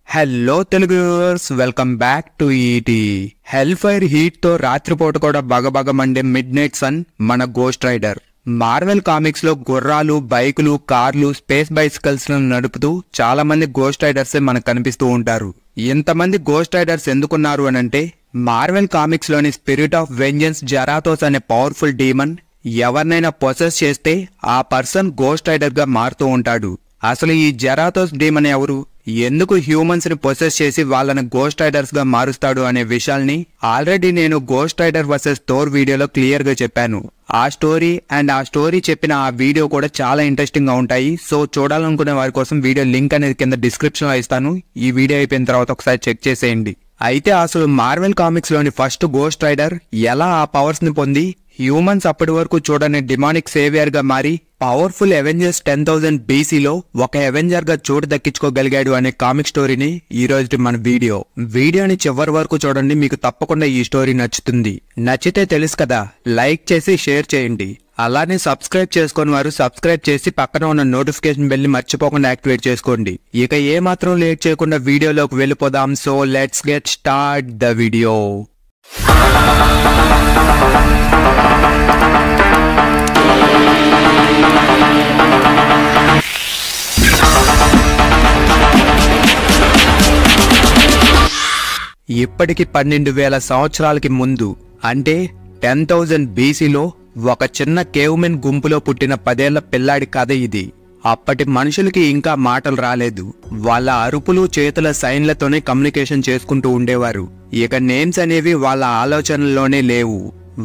Hello Telugu viewers, welcome back to ET. Hell fire heat తో రాత్రిపూట కూడా బగబగ మండే మిడ్ నైట్ సన్ మన గోస్ట్ రైడర్. మార్వెల్ కామిక్స్ లో గుర్రాలు, బైకులు, కార్లు, స్పేస్ బైసికల్స్ నడుపుతూ చాలా మంది గోస్ట్ రైడర్స్ మనకు కనిపిస్తూ ఉంటారు. ఇంతమంది గోస్ట్ రైడర్స్ ఎందుకున్నారు అనంటే, మార్వెల్ కామిక్స్ లోని స్పిరిట్ ఆఫ్ వెంజెన్స్ జరాతోస్ అనే పవర్ఫుల్ డీమన్ ఎవరినైనా పొసెస్ చేస్తే ఆ పర్సన్ గోస్ట్ రైడర్ గా మారుతూ ఉంటాడు. అసలు ఈ జరాతోస్ డీమన్ ఎవరు, ఎందుకు హ్యూమన్స్ ని పొసెస్ చేసి వాళ్ళని గోస్ట్ రైడర్స్ గా మారుస్తాడు అనే విషయాల్ని ఆల్రెడీ నేను గోస్ట్ రైడర్ వర్సెస్ థోర్ వీడియోలో క్లియర్ గా చెప్పాను. ఆ స్టోరీ చెప్పిన ఆ వీడియో కూడా చాలా ఇంట్రెస్టింగ్ గా ఉంటాయి. సో చూడాలనుకునే వారి కోసం వీడియో లింక్ అనేది కింద డిస్క్రిప్షన్ లో ఇస్తాను. ఈ వీడియో అయిపోయిన తర్వాత ఒకసారి చెక్ చేసేయండి. అయితే అసలు మార్వెల్ కామిక్స్ లోని ఫస్ట్ గోస్ట్ రైడర్ ఎలా ఆ పవర్స్ ని పొంది హ్యూమన్స్ అప్పటి వరకు చూడని డిమానిక్ సేవియర్ గా మారి పవర్ఫుల్ అవెంజర్స్ 10,000 BCలో ఒక అవెంజర్ గా చోటు దక్కించుకోగలిగాడు అనే కామిక్ స్టోరీని ఈ రోజు మన వీడియోని చివరి వరకు చూడండి. మీకు తప్పకుండా ఈ స్టోరీ నచ్చుతుంది. నచ్చితే తెలుసు కదా, లైక్ చేసి షేర్ చేయండి. అలానే సబ్స్క్రైబ్ చేసుకుని వారు సబ్స్క్రైబ్ చేసి పక్కన ఉన్న నోటిఫికేషన్ బెల్ ని మర్చిపోకుండా యాక్టివేట్ చేసుకోండి. ఇక ఏ మాత్రం లేట్ చేయకుండా వీడియోలోకి వెళ్ళిపోదాం. So let's get start the video. ఇప్పటికి 12,000 సంవత్సరాలకి ముందు అంటే 10,000 BCలో ఒక చిన్న కేవ్మెన్ గుంపులో పుట్టిన 10 ఏళ్ల పిల్లాడి కథ ఇది. అప్పటి మనుషులకి ఇంకా మాటలు రాలేదు. వాళ్ళ అరుపులు, చేతుల సైన్లతోనే కమ్యూనికేషన్ చేసుకుంటూ ఉండేవారు. ఇక నేమ్స్ అనేవి వాళ్ళ ఆలోచనల్లోనే లేవు.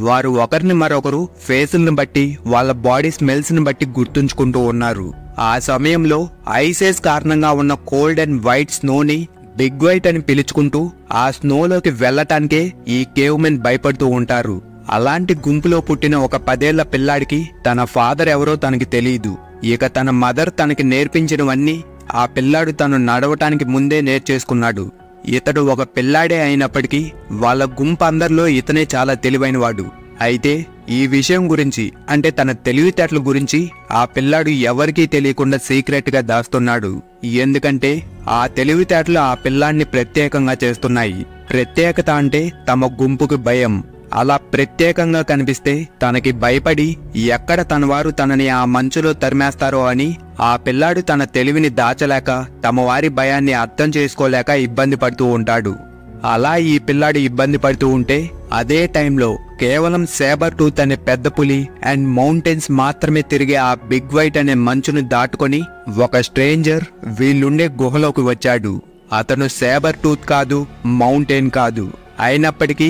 వారు ఒకరిని మరొకరు ఫేసులను బట్టి, వాళ్ళ బాడీ స్మెల్స్ ని బట్టి గుర్తుంచుకుంటూ ఉన్నారు. ఆ సమయంలో ఐసేస్ కారణంగా ఉన్న కోల్డ్ అండ్ వైట్ స్నోని బిగ్ వైట్ అని పిలుచుకుంటూ ఆ స్నోలోకి వెళ్లటానికే ఈ కేవ్మెన్ భయపడుతూ ఉంటారు. అలాంటి గుంపులో పుట్టిన ఒక 10 ఏళ్ల పిల్లాడికి తన ఫాదర్ ఎవరో తనకి తెలియదు. ఇక తన మదర్ తనకి నేర్పించినవన్నీ ఆ పిల్లాడు తను నడవటానికి ముందే నేర్చేసుకున్నాడు. ఇతడు ఒక పిల్లాడే అయినప్పటికీ వాళ్ళ గుంపు అందరిలో ఇతనే చాలా తెలివైనవాడు. అయితే ఈ విషయం గురించి, అంటే తన తెలివితేటల గురించి ఆ పిల్లాడు ఎవరికీ తెలియకుండా సీక్రెట్ గా దాస్తున్నాడు. ఎందుకంటే ఆ తెలివితేటలు ఆ పిల్లాడిని ప్రత్యేకంగా చేస్తున్నాయి. ప్రత్యేకత అంటే తమ గుంపుకు భయం. అలా ప్రత్యేకంగా కనిపిస్తే తనకి భయపడి ఎక్కడ తన వారు తనని ఆ మంచులో తరిమేస్తారో అని ఆ పిల్లాడు తన తెలివిని దాచలేక, తమ వారి భయాన్ని అర్థం చేసుకోలేక ఇబ్బంది పడుతూ ఉంటాడు. అలా ఈ పిల్లాడు ఇబ్బంది పడుతూ ఉంటే అదే టైంలో కేవలం సేబర్ టూత్ అనే పెద్ద పులి అండ్ మౌంటైన్స్ మాత్రమే తిరిగే ఆ బిగ్ వైట్ అనే మంచును దాటుకొని ఒక స్ట్రేంజర్ వీళ్ళుండే గుహలోకి వచ్చాడు. అతను సేబర్ టూత్ కాదు, మౌంటైన్ కాదు. అయినప్పటికీ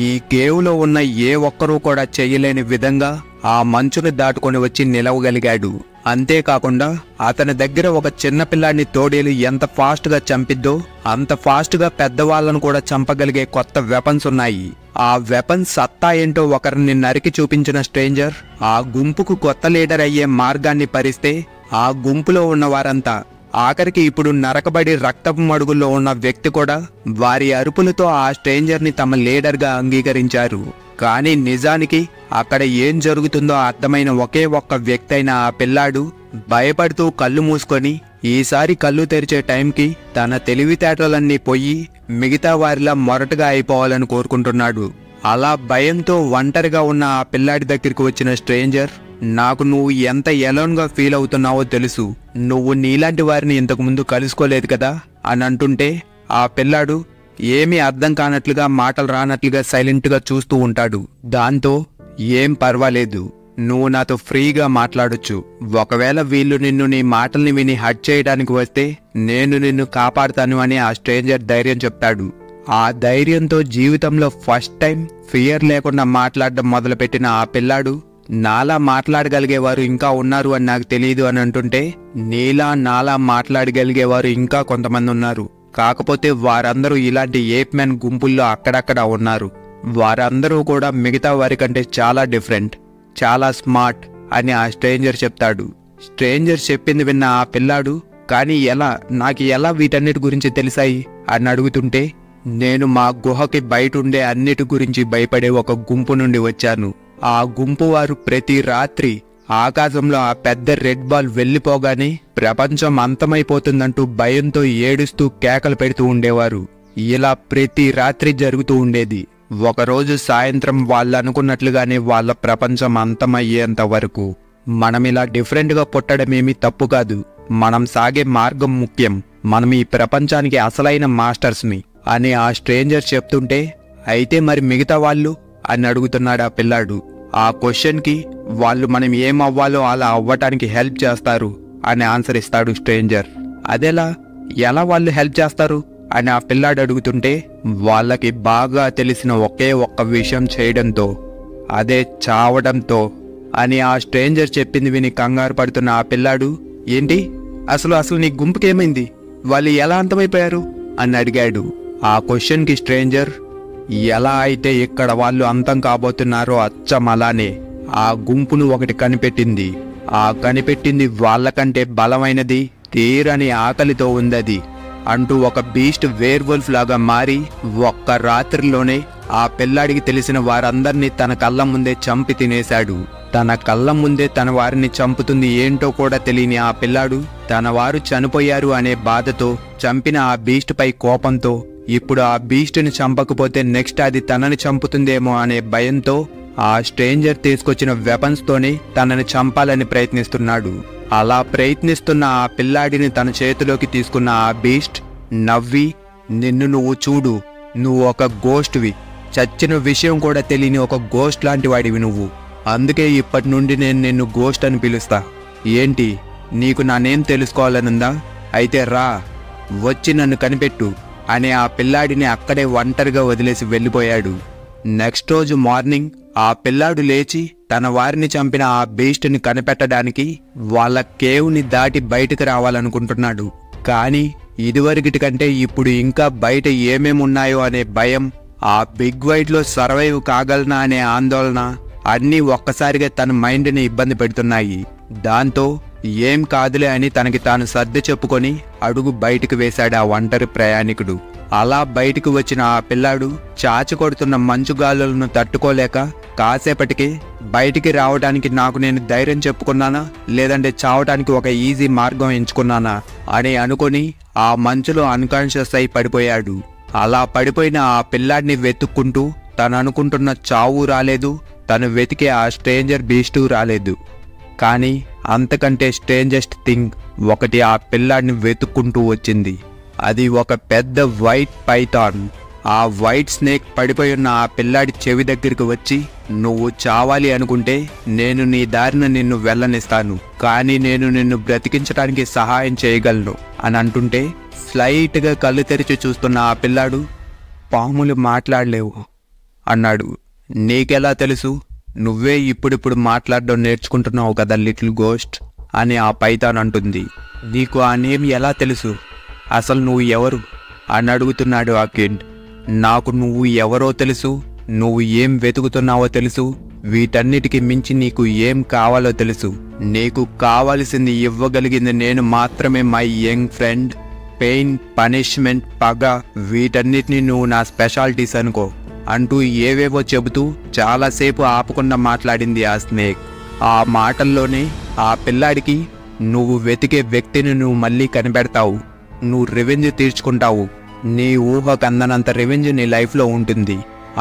ఈ కేవ్లో ఉన్న ఏ ఒక్కరూ కూడా చెయ్యలేని విధంగా ఆ మంచును దాటుకొని వచ్చి నిలవగలిగాడు. అంతేకాకుండా అతని దగ్గర ఒక చిన్న పిల్లాడిని తోడేలు ఎంత ఫాస్ట్ గా చంపిద్దో అంత ఫాస్ట్ గా పెద్దవాళ్లను కూడా చంపగలిగే కొత్త వెపన్స్ ఉన్నాయి. ఆ వెపన్స్ సత్తా ఏంటో ఒకరిని నరికి చూపించిన స్ట్రేంజర్ ఆ గుంపుకు కొత్త లీడర్ అయ్యే మార్గాన్ని పరిస్తే ఆ గుంపులో ఉన్న వారంతా, ఆఖరికి ఇప్పుడు నరకబడి రక్తపు మడుగుల్లో ఉన్న వ్యక్తి కూడా వారి అరుపులతో ఆ స్ట్రేంజర్ ని తమ లీడర్ గా అంగీకరించారు. కానీ నిజానికి అక్కడ ఏం జరుగుతుందో అర్థమైన ఒకే ఒక్క వ్యక్తి అయిన ఆ పిల్లాడు భయపడుతూ కళ్ళు మూసుకొని ఈసారి కళ్ళు తెరిచే టైంకి తన తెలివితేటలన్నీ పోయి మిగతా వారిలా మొరటుగా అయిపోవాలని కోరుకుంటున్నాడు. అలా భయంతో ఒంటరిగా ఉన్న ఆ పిల్లాడి దగ్గరికి వచ్చిన స్ట్రేంజర్, నాకు నువ్వు ఎంత ఎలోన్ గా ఫీల్ అవుతున్నావో తెలుసు, నువ్వు నీలాంటి వారిని ఇంతకు ముందు కలుసుకోలేదు కదా అని అంటుంటే ఆ పిల్లాడు ఏమీ అర్థం కానట్లుగా, మాటలు రానట్లుగా సైలెంట్ గా చూస్తూ ఉంటాడు. దాంతో ఏం పర్వాలేదు, నువ్వు నాతో ఫ్రీగా మాట్లాడొచ్చు. ఒకవేళ వీళ్ళు నిన్ను నీ మాటల్ని విని హర్ట్ చేయడానికి వస్తే నేను నిన్ను కాపాడుతాను అని ఆ స్ట్రేంజర్ ధైర్యం చెప్తాడు. ఆ ధైర్యంతో జీవితంలో ఫస్ట్ టైం ఫియర్ లేకుండా మాట్లాడడం మొదలుపెట్టిన ఆ పిల్లాడు, నాలా మాట్లాడగలిగేవారు ఇంకా ఉన్నారు అని నాకు తెలియదు అని అంటుంటే, నాలా మాట్లాడగలిగేవారు ఇంకా కొంతమంది ఉన్నారు. కాకపోతే వారందరూ ఇలాంటి ఏప్ మ్యాన్ గుంపుల్లో అక్కడక్కడ ఉన్నారు. వారందరూ కూడా మిగతా వారి కంటే చాలా డిఫరెంట్, చాలా స్మార్ట్ అని ఆ స్ట్రేంజర్ చెప్తాడు. స్ట్రేంజర్ చెప్పింది విన్న ఆ పిల్లాడు, కానీ నాకు ఎలా వీటన్నిటి గురించి తెలిసాయి అని అడుగుతుంటే, నేను మా గుహకి బయటుండే అన్నిటి గురించి భయపడే ఒక గుంపు నుండి వచ్చాను. ఆ గుంపు వారు ప్రతి రాత్రి ఆకాశంలో ఆ పెద్ద రెడ్ బాల్ వెళ్ళిపోగానే ప్రపంచం అంతమైపోతుందంటూ భయంతో ఏడుస్తూ కేకలు పెడుతూ ఉండేవారు. ఇలా ప్రతి రాత్రి జరుగుతూ ఉండేది. ఒకరోజు సాయంత్రం వాళ్ళు అనుకున్నట్లుగానే వాళ్ళ ప్రపంచం అంతమయ్యేంత వరకు మనమిలా డిఫరెంట్గా పుట్టడమేమీ తప్పు కాదు. మనం సాగే మార్గం ముఖ్యం. మనం ఈ ప్రపంచానికి అసలైన మాస్టర్స్ని అని ఆ స్ట్రేంజర్ చెప్తుంటే, అయితే మరి మిగతా వాళ్ళు అని అడుగుతున్నాడు ఆ పిల్లాడు. ఆ క్వశ్చన్కి వాళ్ళు మనం ఏం అవ్వాలో అలా అవ్వటానికి హెల్ప్ చేస్తారు అని ఆన్సర్ ఇస్తాడు స్ట్రేంజర్. అదెలా, ఎలా వాళ్ళు హెల్ప్ చేస్తారు అని ఆ పిల్లాడు అడుగుతుంటే, వాళ్ళకి బాగా తెలిసిన ఒకే ఒక్క విషయం చేయడంతో, అదే చావడంతో అని ఆ స్ట్రేంజర్ చెప్పింది విని కంగారు పడుతున్న ఆ పిల్లాడు, ఏంటి అసలు నీ గుంపుకేమైంది, వాళ్ళు ఎలా అంతమైపోయారు అని అడిగాడు. ఆ క్వశ్చన్కి స్ట్రేంజర్, ఎలా అయితే ఇక్కడ వాళ్ళు అంతం కాబోతున్నారో అచ్చం అలానే ఆ గుంపును ఒకటి కనిపెట్టింది. ఆ కనిపెట్టింది వాళ్ళకంటే బలమైనది, తీరని ఆకలితో ఉందది అంటూ ఒక బీస్ట్ వేర్వల్ఫ్ లాగా మారి ఒక్క రాత్రిలోనే ఆ పిల్లాడికి తెలిసిన వారందరినీ తన కళ్ళ ముందే చంపి తినేశాడు. తన కళ్ళ ముందే తన వారిని చంపుతుంది ఏంటో కూడా తెలియని ఆ పిల్లాడు తన వారు చనిపోయారు అనే బాధతో, చంపిన ఆ బీస్ట్ పై కోపంతో, ఇప్పుడు ఆ బీస్ట్ని చంపకపోతే నెక్స్ట్ అది తనని చంపుతుందేమో అనే భయంతో ఆ స్ట్రేంజర్ తీసుకొచ్చిన వెపన్స్తోనే తనని చంపాలని ప్రయత్నిస్తున్నాడు. అలా ప్రయత్నిస్తున్న ఆ పిల్లాడిని తన చేతిలోకి తీసుకున్న ఆ బీస్ట్ నవ్వి, నిన్ను నువ్వు చూడు, నువ్వు ఒక గోస్ట్వి, చచ్చిన విషయం కూడా తెలియని ఒక గోస్ట్ లాంటి వాడివి నువ్వు. అందుకే ఇప్పటి నుండి నేను నిన్ను గోస్ట్ అని పిలుస్తా. ఏంటి, నీకు నా నేమ్ తెలుసుకోవాలనుందా? అయితే రా, వచ్చి నన్ను కనిపెట్టు అని ఆ పిల్లాడిని అక్కడే ఒంటరిగా వదిలేసి వెళ్ళిపోయాడు. నెక్స్ట్ రోజు మార్నింగ్ ఆ పిల్లాడు లేచి తన వారిని చంపిన ఆ బీస్ట్ని కనిపెట్టడానికి వాళ్ళ కేవ్ని దాటి బయటకు రావాలనుకుంటున్నాడు. కానీ ఇదివరకటి కంటే ఇప్పుడు ఇంకా బయట ఏమేమున్నాయో అనే భయం, ఆ బిగ్ వైట్లో సర్వైవ్ కాగలనా అనే ఆందోళన అన్నీ ఒక్కసారిగా తన మైండ్ని ఇబ్బంది పెడుతున్నాయి. దాంతో ఏం కాదులే అని తనకి తాను సర్ది చెప్పుకొని అడుగు బయటకు వేశాడు ఆ ఒంటరి ప్రయాణికుడు. అలా బయటకు వచ్చిన ఆ పిల్లాడు చాచి కొడుతున్న మంచుగాలులను తట్టుకోలేక కాసేపటికి బయటికి రావడానికి నాకు నేను ధైర్యం చెప్పుకున్నానా, లేదంటే చావటానికి ఒక ఈజీ మార్గం ఎంచుకున్నానా అని అనుకొని ఆ మంచులో అన్కాన్షియస్ అయి పడిపోయాడు. అలా పడిపోయిన ఆ పిల్లాడిని వెతుక్కుంటూ తను అనుకుంటున్న చావు రాలేదు, తను వెతికే ఆ స్ట్రేంజర్ బీస్టు రాలేదు. కానీ అంతకంటే స్ట్రేంజెస్ట్ థింగ్ ఒకటి ఆ పిల్లాడిని వెతుక్కుంటూ వచ్చింది. అది ఒక పెద్ద వైట్ పైథాన్. ఆ వైట్ స్నేక్ పడిపోయి ఉన్న ఆ పిల్లాడి చెవి దగ్గరికి వచ్చి, నువ్వు చావాలి అనుకుంటే నేను నీ దారిన నిన్ను వెళ్ళనిస్తాను, కానీ నేను నిన్ను బ్రతికించడానికి సహాయం చేయగలను అని అంటుంటే, స్లైట్గా కళ్ళు తెరిచి చూస్తున్న ఆ పిల్లాడు, పాములు మాట్లాడలేవు అన్నాడు. నీకెలా తెలుసు? నువ్వే ఇప్పుడిప్పుడు మాట్లాడడం నేర్చుకుంటున్నావు కదా లిటిల్ గోస్ట్ అని ఆ పైథాన్ అంటుంది. నీకు ఆ నేమ్ ఎలా తెలుసు? అసలు నువ్వు ఎవరు అని అడుగుతున్నాడు ఆ కిడ్. నాకు నువ్వు ఎవరో తెలుసు, నువ్వు ఏం వెతుకుతున్నావో తెలుసు, వీటన్నిటికి మించి నీకు ఏం కావాలో తెలుసు. నీకు కావలసింది ఇవ్వగలిగింది నేను మాత్రమే my young friend. Pain, punishment, పగ, వీటన్నిటిని నువ్వు నా స్పెషాలిటీస్ అనుకో అంటూ ఏవేవో చెబుతూ చాలాసేపు ఆపకుండా మాట్లాడింది ఆ స్నేక్. ఆ మాటల్లోనే ఆ పిల్లాడికి, నువ్వు వెతికే వ్యక్తిని నువ్వు మళ్ళీ కనిపెడతావు, నువ్వు రివెంజ్ తీర్చుకుంటావు, నీ ఊహకు అందనంత రివెంజ్ నీ లైఫ్లో ఉంటుంది,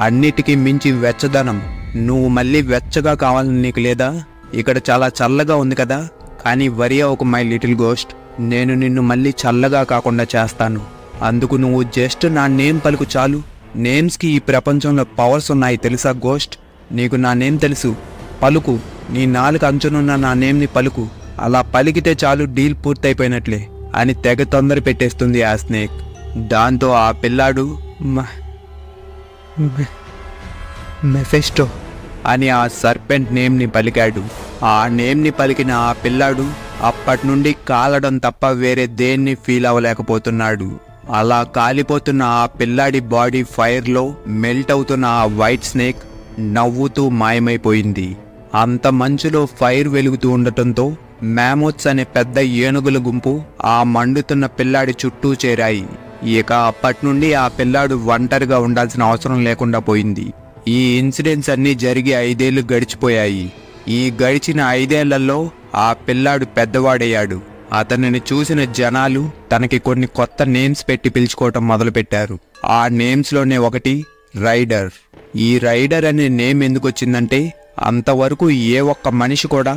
అన్నిటికీ మించి వెచ్చదనం, నువ్వు మళ్ళీ వెచ్చగా కావాలని నీకు లేదా? ఇక్కడ చాలా చల్లగా ఉంది కదా, కానీ వరి అవ్వకు మై లిటిల్ గోస్ట్, నేను నిన్ను మళ్ళీ చల్లగా కాకుండా చేస్తాను. అందుకు నువ్వు జస్ట్ నా నేమ్ పలుకు చాలు. నేమ్స్కి ఈ ప్రపంచంలో పవర్స్ ఉన్నాయి తెలుసా గోస్ట్? నీకు నా నేమ్ తెలుసు, పలుకు, నీ నాలుగు అంచునున్న నా నేమ్ని పలుకు, అలా పలికితే చాలు, డీల్ పూర్తయిపోయినట్లే అని తెగ తొందర పెట్టేస్తుంది ఆ స్నేక్. దాంతో ఆ పిల్లాడు మెఫెస్టో అని ఆ సర్పెంట్ నేమ్ని పలికాడు. ఆ నేమ్ని పలికిన ఆ పిల్లాడు అప్పటి నుండి కాలడం తప్ప వేరే దేన్ని ఫీల్ అవ్వలేకపోతున్నాడు. అలా కాలిపోతున్న ఆ పిల్లాడి బాడీ ఫైర్లో మెల్ట్ అవుతున్న ఆ వైట్ స్నేక్ నవ్వుతూ మాయమైపోయింది. అంత మంచులో ఫైర్ వెలుగుతూ ఉండటంతో మ్యామోత్స్ అనే పెద్ద ఏనుగుల గుంపు ఆ మండుతున్న పిల్లాడి చుట్టూ చేరాయి. ఇక అప్పటి నుండి ఆ పిల్లాడు ఒంటరిగా ఉండాల్సిన అవసరం లేకుండా పోయింది. ఈ ఇన్సిడెంట్స్ అన్నీ జరిగి 5 ఏళ్లు గడిచిపోయాయి. ఈ గడిచిన 5 ఏళ్లలో ఆ పిల్లాడు పెద్దవాడయ్యాడు. అతనిని చూసిన జనాలు తనకి కొన్ని కొత్త నేమ్స్ పెట్టి పిలుచుకోవటం మొదలుపెట్టారు. ఆ నేమ్స్లోనే ఒకటి రైడర్. ఈ రైడర్ అనే నేమ్ ఎందుకు వచ్చిందంటే, అంతవరకు ఏ ఒక్క మనిషి కూడా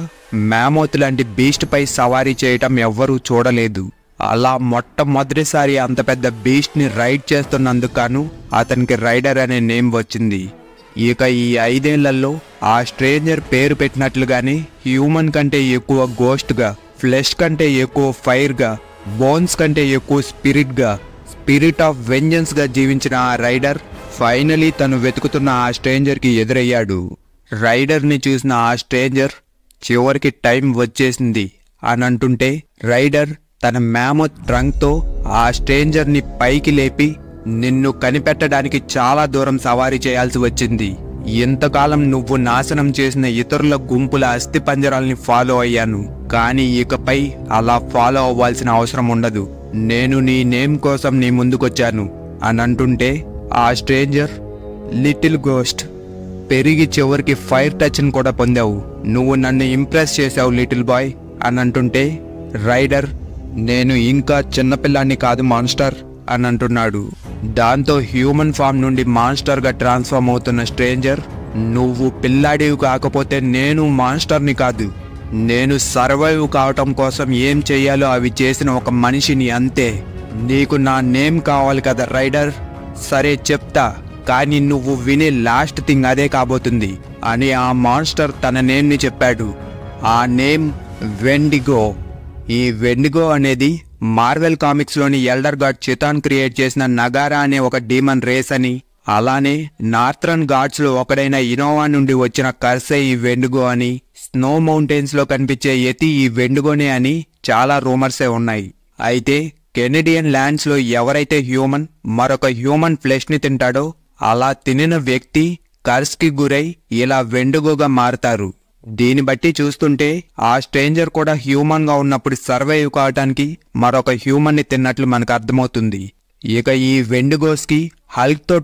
మ్యామోత్ లాంటి బీస్ట్ పై సవారీ చేయటం ఎవ్వరూ చూడలేదు. అలా మొట్టమొదటిసారి అంత పెద్ద బీస్ట్ ని రైడ్ చేస్తున్నందుకు అతనికి రైడర్ అనే నేమ్ వచ్చింది. ఇక ఈ 5 ఏళ్లలో ఆ స్ట్రేంజర్ పేరు పెట్టినట్లుగానే హ్యూమన్ కంటే ఎక్కువ గోస్ట్ గా, ఫ్లెష్ కంటే ఎక్కువ ఫైర్ గా, బోన్స్ కంటే ఎక్కువ స్పిరిట్ గా, స్పిరిట్ ఆఫ్ వెంజెన్స్ గా జీవించిన ఆ రైడర్ ఫైనలీ తను వెతుకుతున్న ఆ స్ట్రేంజర్ కి ఎదురయ్యాడు. రైడర్ ని చూసిన ఆ స్ట్రేంజర్ చివరికి టైం వచ్చేసింది అని అంటుంటే, రైడర్ తన మ్యామోత్ ట్రంక్ తో ఆ స్ట్రేంజర్ ని పైకి లేపి, నిన్ను కనిపెట్టడానికి చాలా దూరం సవారీ చేయాల్సి వచ్చింది. ఇంతకాలం నువ్వు నాశనం చేసిన ఇతరుల గుంపుల అస్థిపంజరాల్ని ఫాలో అయ్యాను, కానీ ఇకపై అలా ఫాలో అవ్వాల్సిన అవసరం ఉండదు. నేను నీ నేమ్ కోసం నీ ముందుకొచ్చాను అని అంటుంటే, ఆ స్ట్రేంజర్, లిటిల్ గోస్ట్, పెరిగి చివరికి ఫైర్ టచ్ ని కూడా పొందావు. నువ్వు నన్ను ఇంప్రెస్ చేశావు లిటిల్ బాయ్ అని అంటుంటే, రైడర్, నేను ఇంకా చిన్నపిల్లాన్ని కాదు మాన్స్టర్ అని అంటున్నాడు. దాంతో హ్యూమన్ ఫామ్ నుండి మాన్స్టర్ గా ట్రాన్స్ఫార్మ్ అవుతున్న స్ట్రేంజర్, నువ్వు పిల్లాడివి కాకపోతే నేను మాన్స్టర్ని కాదు, నేను సర్వైవ్ కావటం కోసం ఏం చెయ్యాలో అవి చేసిన ఒక మనిషిని, అంతే. నీకు నా నేమ్ కావాలి కదా రైడర్? సరే చెప్తా, కానీ నువ్వు వినే లాస్ట్ థింగ్ అదే కాబోతుంది అని ఆ మాన్స్టర్ తన నేమ్ ని చెప్పాడు. ఆ నేమ్ వెండిగో. ఈ వెండిగో అనేది మార్వెల్ కామిక్స్ లోని ఎల్డర్ గాడ్ చితాన్ క్రియేట్ చేసిన నగారా అనే ఒక డీమన్ రేస్ అని, అలానే నార్థరన్ గాడ్స్ లో ఒకడైన ఇనోవా నుండి వచ్చిన కర్సే ఈ వెండిగో అని, స్నో మౌంటైన్స్ లో కనిపించే యతి ఈ వెండిగోనే అని చాలా రూమర్సే ఉన్నాయి. అయితే కెనడియన్ ల్యాండ్స్ లో ఎవరైతే హ్యూమన్ మరొక హ్యూమన్ ఫ్లెష్ ని తింటాడో, అలా తినిన వ్యక్తి కర్స్ కి గురై ఇలా వెండిగోగా మారుతారు. దీని బట్టి చూస్తుంటే ఆ స్ట్రేంజర్ కూడా హ్యూమన్ గా ఉన్నప్పుడు సర్వైవ్ కావటానికి మరొక హ్యూమన్ ని తిన్నట్లు మనకు అర్థమవుతుంది. ఇక ఈ వెండిగోస్ కి హల్క్ తో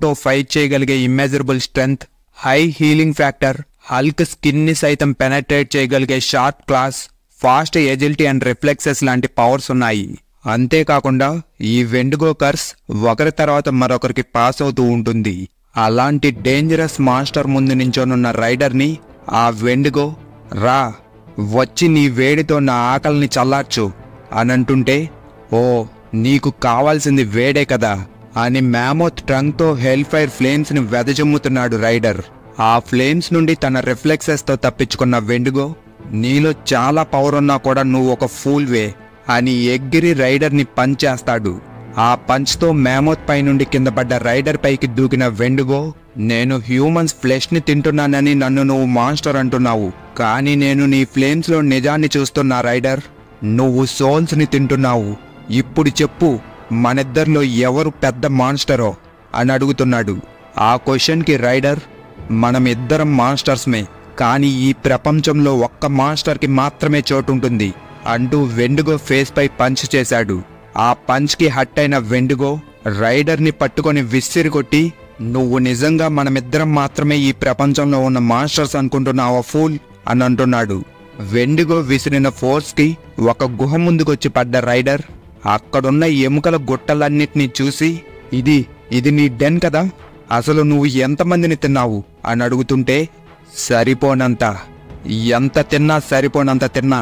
టో ఫైట్ చేయగలిగే immeasurable strength, high healing factor, Hulk skin ని సైతం పెనట్రేట్ చేయగలిగే sharp class, fast agility and reflexes లాంటి పవర్స్ ఉన్నాయి. అంతేకాకుండా ఈ వెండిగో కర్స్ ఒకరి తర్వాత మరొకరికి పాస్ అవుతూ ఉంటుంది. అలాంటి డేంజరస్ మాన్స్టర్ ముందు నించోనున్న రైడర్ ని ఆ వెండిగో, రా వచ్చి నీ వేడితో నా ఆకలిని చల్లార్చు అని అంటుంటే, ఓ నీకు కావాల్సింది వేడే కదా అని మ్యామోత్ ట్రంక్ తో హెల్ ఫైర్ ఫ్లేమ్స్ ని వెదజమ్ముతున్నాడు రైడర్. ఆ ఫ్లేమ్స్ నుండి తన రిఫ్లెక్సెస్ తో తప్పించుకున్న వెండిగో, నీలో చాలా పవర్ ఉన్నా కూడా నువ్వు ఒక ఫూల్ వే అని ఎగిరి రైడర్ ని పంచ్ చేస్తాడు. ఆ పంచ్ తో మ్యామోత్ పై నుండి కింద పడ్డ రైడర్ పైకి దూకిన వెండిగో, నేను హ్యూమన్స్ ఫ్లెష్ ని తింటున్నానని నన్ను నువ్వు మాన్స్టర్ అంటున్నావు, కానీ నేను నీ ఫ్లేమ్స్ లో నిజాన్ని చూస్తున్నా రైడర్, నువ్వు సోల్స్ ని తింటున్నావు. ఇప్పుడు చెప్పు, మనిద్దరిలో ఎవరు పెద్ద మాన్స్టరో అని అడుగుతున్నాడు. ఆ క్వశ్చన్ కి రైడర్, మనం ఇద్దరం మాన్స్టర్స్మే, కానీ ఈ ప్రపంచంలో ఒక్క మాన్స్టర్ కి మాత్రమే చోటుంటుంది అంటూ వెండిగో ఫేస్ పై పంచ్ చేశాడు. ఆ పంచ్ కి హట్ అయిన వెండిగో రైడర్ ని పట్టుకొని విసిరి కొట్టి, నువ్వు నిజంగా మనమిద్దరం మాత్రమే ఈ ప్రపంచంలో ఉన్న మాన్స్టర్స్ అనుకుంటున్నావా ఫూల్ అని అంటున్నాడు. వెండిగో విసిరిన ఫోర్స్ కి ఒక గుహ ముందుకొచ్చి పడ్డ రైడర్ అక్కడున్న ఎముకల గుట్టలన్నిటినీ చూసి, ఇది నీ డెన్ కదా, అసలు నువ్వు ఎంతమందిని తిన్నావు అని అడుగుతుంటే, సరిపోనంత, ఎంత తిన్నా సరిపోనంత తిన్నా,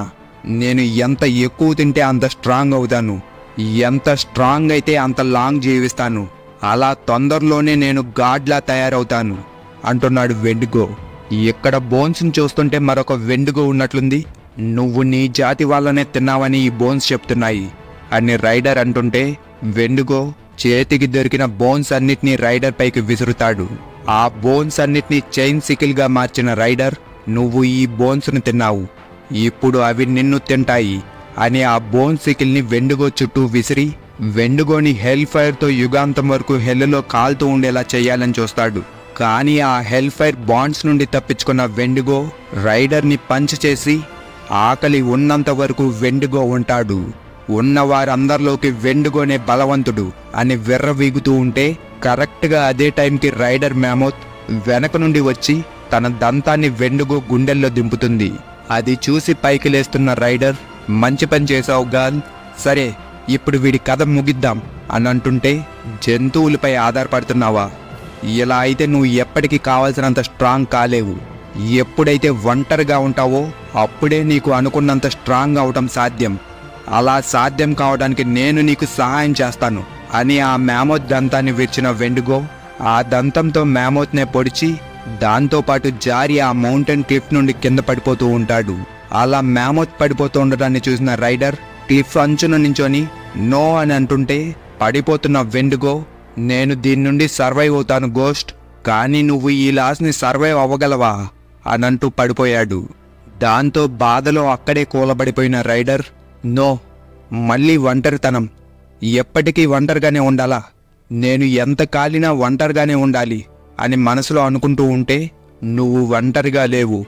నేను ఎంత ఎక్కువ తింటే అంత స్ట్రాంగ్ అవుతాను, ఎంత స్ట్రాంగ్ అయితే అంత లాంగ్ జీవిస్తాను, అలా తొందరలోనే నేను గాడ్లా తయారవుతాను అంటున్నాడు వెండిగో. ఇక్కడ బోన్స్ ని చూస్తుంటే మరొక వెండిగో ఉన్నట్లుంది. నువ్వు నీ జాతి వాళ్ళనే తిన్నావని ఈ బోన్స్ చెప్తున్నాయి అని రైడర్ అంటుంటే, వెండిగో చేతికి దొరికిన బోన్స్ అన్నిటినీ రైడర్ పైకి విసురుతాడు. ఆ బోన్స్ అన్నిటినీ చైన్ సికిల్ గా మార్చిన రైడర్, నువ్వు ఈ బోన్స్ ని తిన్నావు, ఇప్పుడు అవి నిన్ను తింటాయి అని ఆ బోన్ సికిల్ ని వెండిగో చుట్టూ విసిరి, వెండిగోని హెల్ ఫైర్ తో యుగాంతం వరకు హెల్లో కాలుతూ ఉండేలా చెయ్యాలని చూస్తాడు. కానీ ఆ హెల్ ఫైర్ బాండ్స్ నుండి తప్పించుకున్న వెండిగో రైడర్ ని పంచ్ చేసి, ఆకలి ఉన్నంత వరకు వెండిగో ఉంటాడు, ఉన్నవారందరిలోకి వెండిగోనే బలవంతుడు అని విర్రవీగుతూ ఉంటే, కరెక్ట్ గా అదే టైంకి రైడర్ మ్యామోత్ వెనక నుండి వచ్చి తన దంతాన్ని వెండుగో గుండెల్లో దింపుతుంది. అది చూసి పైకి లేస్తున్న రైడర్, మంచి పని చేసావు గర్ల్, సరే ఇప్పుడు వీడి కథ ముగిద్దాం అని అంటుంటే, జంతువులపై ఆధారపడుతున్నావా? ఇలా అయితే నువ్వు ఎప్పటికీ కావాల్సినంత స్ట్రాంగ్ కాలేవు. ఎప్పుడైతే ఒంటరిగా ఉంటావో అప్పుడే నీకు అనుకున్నంత స్ట్రాంగ్ అవటం సాధ్యం. అలా సాధ్యం కావడానికి నేను నీకు సహాయం చేస్తాను అని ఆ మ్యామోత్ దంతాన్ని విరిచిన వెండుగో ఆ దంతంతో మ్యామోత్నే పొడిచి దాంతోపాటు జారి ఆ మౌంటైన్ క్లిఫ్ నుండి కింద పడిపోతూ ఉంటాడు. అలా మ్యామోత్ పడిపోతూ ఉండటాన్ని చూసిన రైడర్ క్లిఫ్ అంచున నించొని నో అని అంటుంటే, పడిపోతున్న వెండుగో, నేను దీని నుండి సర్వైవ్ అవుతాను గోస్ట్, కానీ నువ్వు ఈ లాస్ని సర్వైవ్ అవ్వగలవా అనంటూ పడిపోయాడు. దాంతో బాధలో అక్కడే కూలబడిపోయిన రైడర్, నో, మళ్ళీ ఒంటరితనం, ఎప్పటికీ ఒంటరిగానే ఉండాలా, నేను ఎంత కాలినా ఒంటరిగానే ఉండాలి అని మనసులో అనుకుంటూ ఉంటే, నువ్వు ఒంటరిగా లేవు,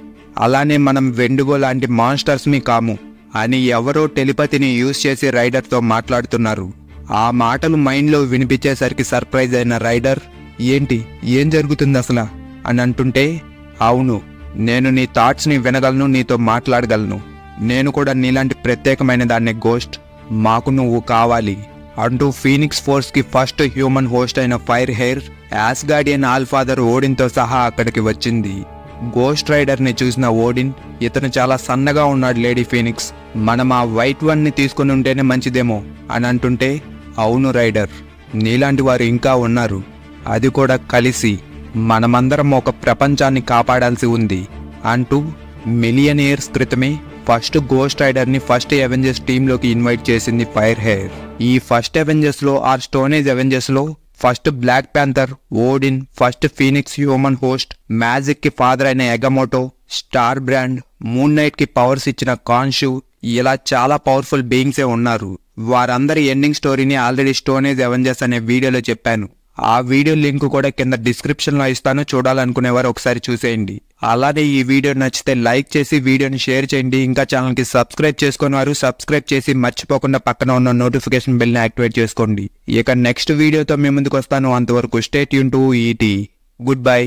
అలానే మనం వెండుగో లాంటి మాన్స్టర్స్మి కాము అని ఎవరో టెలిపతిని యూజ్ చేసి రైడర్తో మాట్లాడుతున్నారు. ఆ మాటలు మైండ్లో వినిపించేసరికి సర్ప్రైజ్ అయిన రైడర్, ఏంటి, ఏం జరుగుతుంది అసలు అని అంటుంటే, అవును, నేను నీ థాట్స్ని వినగలను, నీతో మాట్లాడగలను, నేను కూడా నీలాంటి ప్రత్యేకమైన దాన్ని గోస్ట్, మాకు నువ్వు కావాలి అంటూ ఫీనిక్స్ ఫోర్స్కి ఫస్ట్ హ్యూమన్ హోస్ట్ అయిన ఫైర్ హెయిర్ యాస్గార్డియన్ ఆల్ఫాదర్ ఓడిన్తో సహా అక్కడికి వచ్చింది. గోస్ట్ రైడర్ని చూసిన ఓడిన్, ఇతను చాలా సన్నగా ఉన్నాడు లేడీ ఫీనిక్స్, మనం ఆ వైట్ వన్ని తీసుకుని ఉంటేనే మంచిదేమో అని అంటుంటే, అవును రైడర్, నీలాంటి వారు ఇంకా ఉన్నారు, అది కూడా కలిసి మనమందరం ఒక ప్రపంచాన్ని కాపాడాల్సి ఉంది అంటూ మిలియన్ ఇయర్స్ క్రితమే first Ghost Rider first Avengers టీంలోకి ఇన్వైట్ చేసింది ఫైర్ హెయిర్. ఈ ఫస్ట్ అవెంజర్స్లో ఆర్ స్టోనేజ్ అవెంజర్స్లో first Black Panther, Odin, first Phoenix human host, magic కి ఫాదర్ అయిన Agamotto, Star Brand, Moon Knight కి పవర్స్ ఇచ్చిన కాన్షు, ఇలా చాలా పవర్ఫుల్ బీయింగ్సే ఉన్నారు. వారందరి ఎండింగ్ స్టోరీని ఆల్రెడీ స్టోనేజ్ అవెంజర్స్ అనే వీడియోలో చెప్పాను. ఆ వీడియో లింక్ కూడా కింద డిస్క్రిప్షన్లో ఇస్తాను, చూడాలనుకునేవారు ఒకసారి చూసేయండి. అలానే ఈ వీడియో నచ్చితే లైక్ చేసి వీడియోని షేర్ చేయండి. ఇంకా ఛానల్కి సబ్స్క్రైబ్ చేసుకుని వారు సబ్స్క్రైబ్ చేసి మర్చిపోకుండా పక్కన ఉన్న నోటిఫికేషన్ బెల్ని యాక్టివేట్ చేసుకోండి. ఇక నెక్స్ట్ వీడియోతో మీ ముందుకు వస్తాను. అంతవరకు stay tune to ET. Good by.